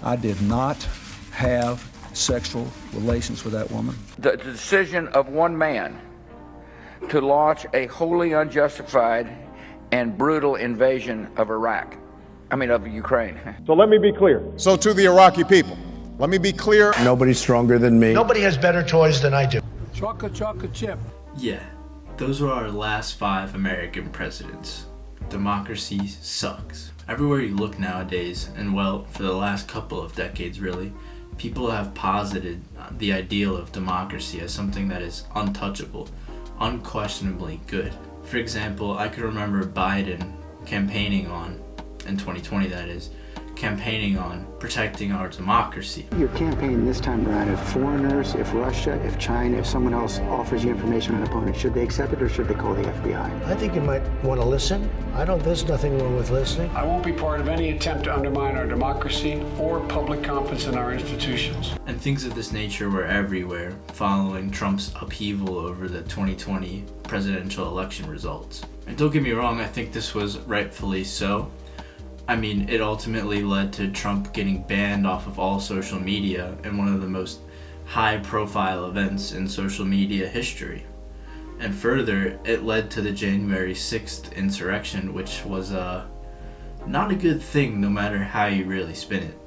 I did not have sexual relations with that woman. The decision of one man to launch a wholly unjustified and brutal invasion of of Ukraine. So let me be clear. So to the Iraqi people, let me be clear. Nobody's stronger than me. Nobody has better toys than I do. Chocolate chip. Yeah, those were our last 5 American presidents. Democracy sucks. Everywhere you look nowadays, and well, for the last couple of decades really, people have posited the ideal of democracy as something that is untouchable, unquestionably good. For example, I could remember Biden campaigning on, in 2020 that is, campaigning on protecting our democracy. Your campaign this time around, if foreigners, if Russia, if China, if someone else offers you information on an opponent, should they accept it or should they call the FBI? I think you might want to listen. There's nothing wrong with listening. I won't be part of any attempt to undermine our democracy or public confidence in our institutions. And things of this nature were everywhere following Trump's upheaval over the 2020 presidential election results. And don't get me wrong, I think this was rightfully so. It ultimately led to Trump getting banned off of all social media in one of the most high-profile events in social media history. And further, it led to the January 6th insurrection, which was not a good thing no matter how you really spin it.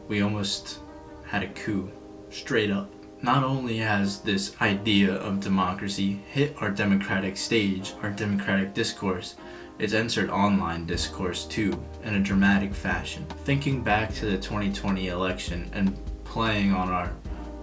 We almost had a coup, straight up. Not only has this idea of democracy hit our democratic stage, our democratic discourse, it's entered online discourse too, in a dramatic fashion. Thinking back to the 2020 election and playing on our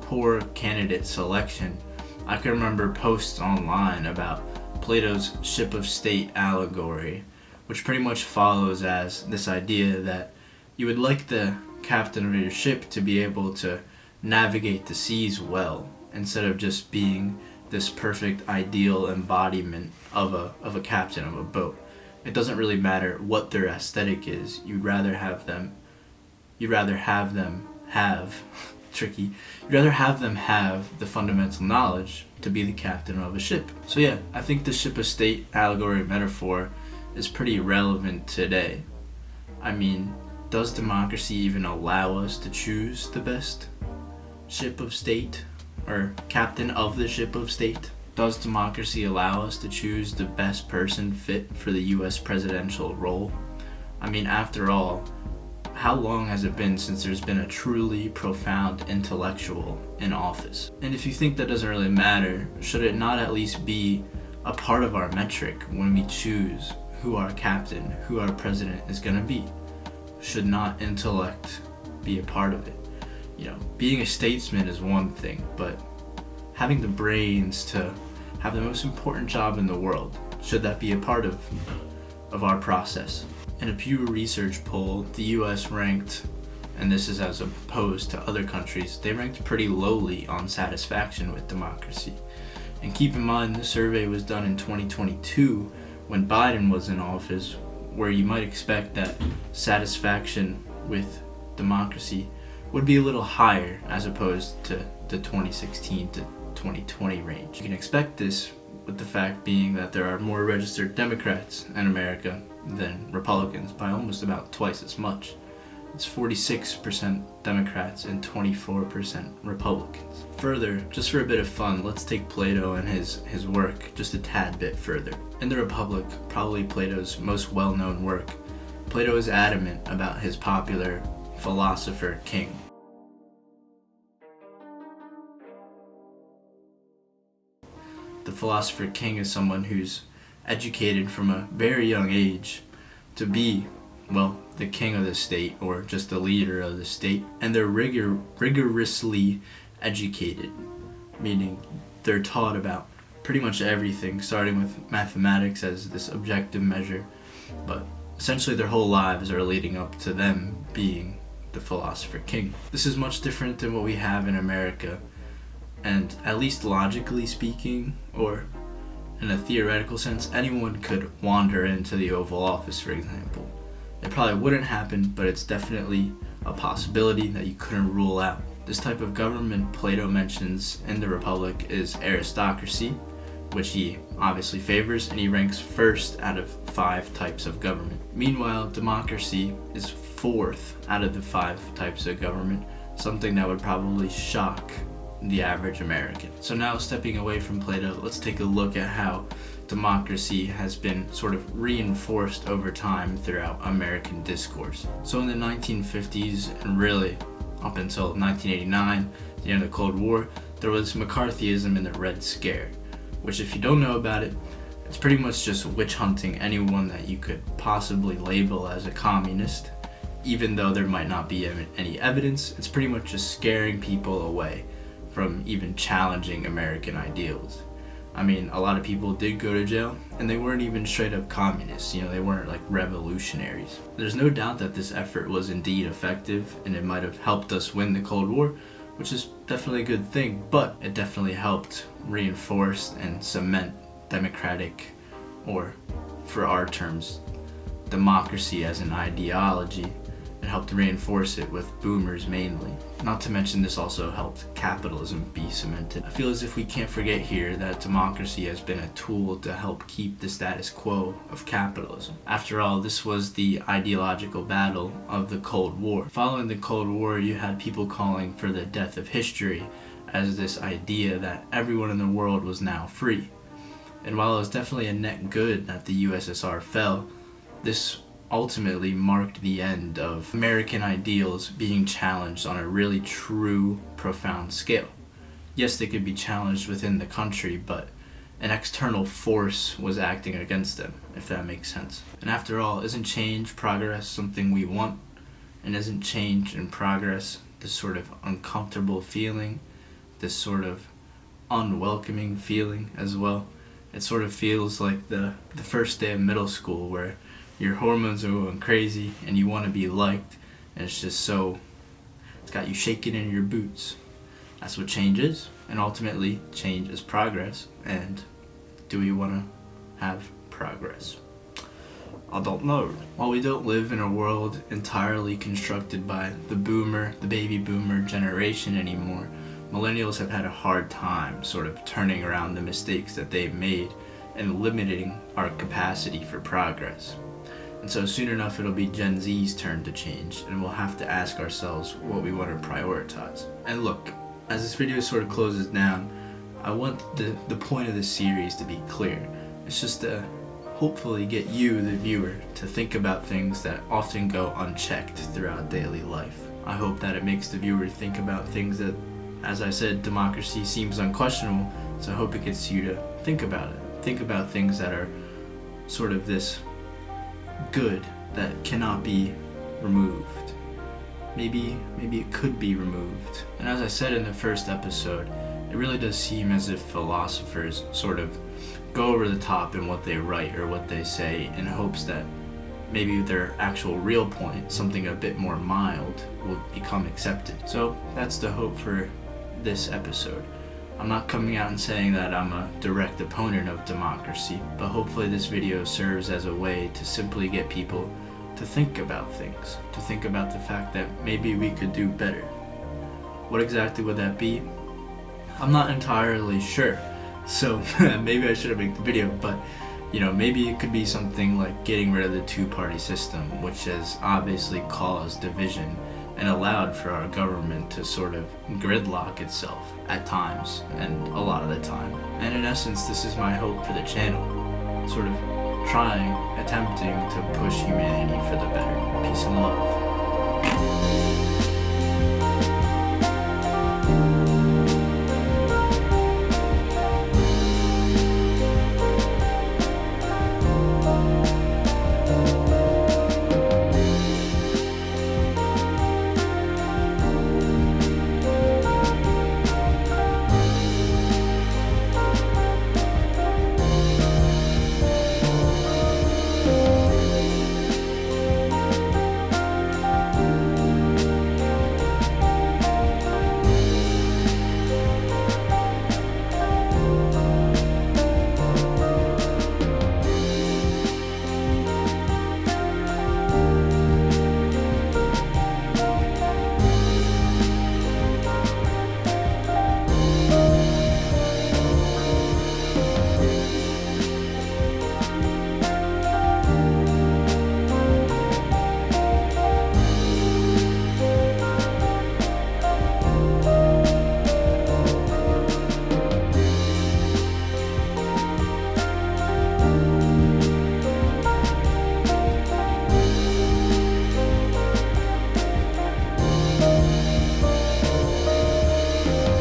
poor candidate selection, I can remember posts online about Plato's ship of state allegory, which pretty much follows as this idea that you would like the captain of your ship to be able to navigate the seas well, instead of just being this perfect ideal embodiment of a captain of a boat. It doesn't really matter what their aesthetic is. You'd rather have them have the fundamental knowledge to be the captain of a ship. So yeah, I think the ship of state allegory metaphor is pretty relevant today. Does democracy even allow us to choose the best ship of state or captain of the ship of state? Does democracy allow us to choose the best person fit for the US presidential role? After all, how long has it been since there's been a truly profound intellectual in office? And if you think that doesn't really matter, should it not at least be a part of our metric when we choose who our captain, who our president is going to be? Should not intellect be a part of it? Being a statesman is one thing, but having the brains to have the most important job in the world, should that be a part of our process? In a Pew Research poll, the US ranked, and this is as opposed to other countries, they ranked pretty lowly on satisfaction with democracy. And keep in mind, the survey was done in 2022 when Biden was in office, where you might expect that satisfaction with democracy would be a little higher as opposed to the 2016 to 2020 range. You can expect this with the fact being that there are more registered Democrats in America than Republicans by almost about twice as much. It's 46% Democrats and 24% Republicans. Further, just for a bit of fun, let's take Plato and his work just a tad bit further. In the Republic, probably Plato's most well-known work, Plato is adamant about his popular philosopher king. The philosopher king is someone who's educated from a very young age to be, the king of the state or just the leader of the state. And they're rigorously educated, meaning they're taught about pretty much everything, starting with mathematics as this objective measure, but essentially their whole lives are leading up to them being the philosopher king. This is much different than what we have in America. And at least logically speaking, or in a theoretical sense, anyone could wander into the Oval Office, for example. It probably wouldn't happen, but it's definitely a possibility that you couldn't rule out. This type of government Plato mentions in the Republic is aristocracy, which he obviously favors, and he ranks first out of 5 types of government. Meanwhile, democracy is 4th out of the 5 types of government, something that would probably shock the average American. So now, stepping away from Plato, let's take a look at how democracy has been sort of reinforced over time throughout American discourse. So in the 1950s, and really up until 1989, the end of the Cold War, there was McCarthyism and the Red Scare, which, if you don't know about it, it's pretty much just witch hunting anyone that you could possibly label as a communist. Even though there might not be any evidence, it's pretty much just scaring people away from even challenging American ideals. I mean, a lot of people did go to jail, and they weren't even straight up communists, they weren't like revolutionaries. There's no doubt that this effort was indeed effective, and it might have helped us win the Cold War, which is definitely a good thing, but it definitely helped reinforce and cement democratic, or for our terms, democracy as an ideology, and helped reinforce it with boomers mainly. Not to mention, this also helped capitalism be cemented. I feel as if we can't forget here that democracy has been a tool to help keep the status quo of capitalism. After all, this was the ideological battle of the Cold War. Following the Cold War, you had people calling for the death of history as this idea that everyone in the world was now free. And while it was definitely a net good that the USSR fell, this ultimately marked the end of American ideals being challenged on a really true, profound scale. Yes, they could be challenged within the country, but an external force was acting against them, if that makes sense. And after all, isn't change, progress something we want? And isn't change and progress this sort of uncomfortable feeling, this sort of unwelcoming feeling as well? It sort of feels like the first day of middle school, where your hormones are going crazy and you want to be liked, and it's got you shaking in your boots. That's what change is, and ultimately change is progress. And do we want to have progress? I don't know. While we don't live in a world entirely constructed by the baby boomer generation anymore, millennials have had a hard time sort of turning around the mistakes that they've made and limiting our capacity for progress. And so soon enough, it'll be Gen Z's turn to change, and we'll have to ask ourselves what we want to prioritize. And look, as this video sort of closes down, I want the point of this series to be clear. It's just to hopefully get you, the viewer, to think about things that often go unchecked throughout daily life. I hope that it makes the viewer think about things that, as I said, democracy seems unquestionable, so I hope it gets you to think about it. Think about things that are sort of this good that cannot be removed. Maybe it could be removed. And as I said in the first episode, it really does seem as if philosophers sort of go over the top in what they write or what they say in hopes that maybe their actual real point, something a bit more mild, will become accepted. So that's the hope for this episode. I'm not coming out and saying that I'm a direct opponent of democracy, but hopefully this video serves as a way to simply get people to think about things, to think about the fact that maybe we could do better. What exactly would that be? I'm not entirely sure, so maybe I shouldn't make the video, but maybe it could be something like getting rid of the two-party system, which has obviously caused division and allowed for our government to sort of gridlock itself at times, and a lot of the time. And in essence, this is my hope for the channel, sort of attempting to push humanity for the better. Peace and love.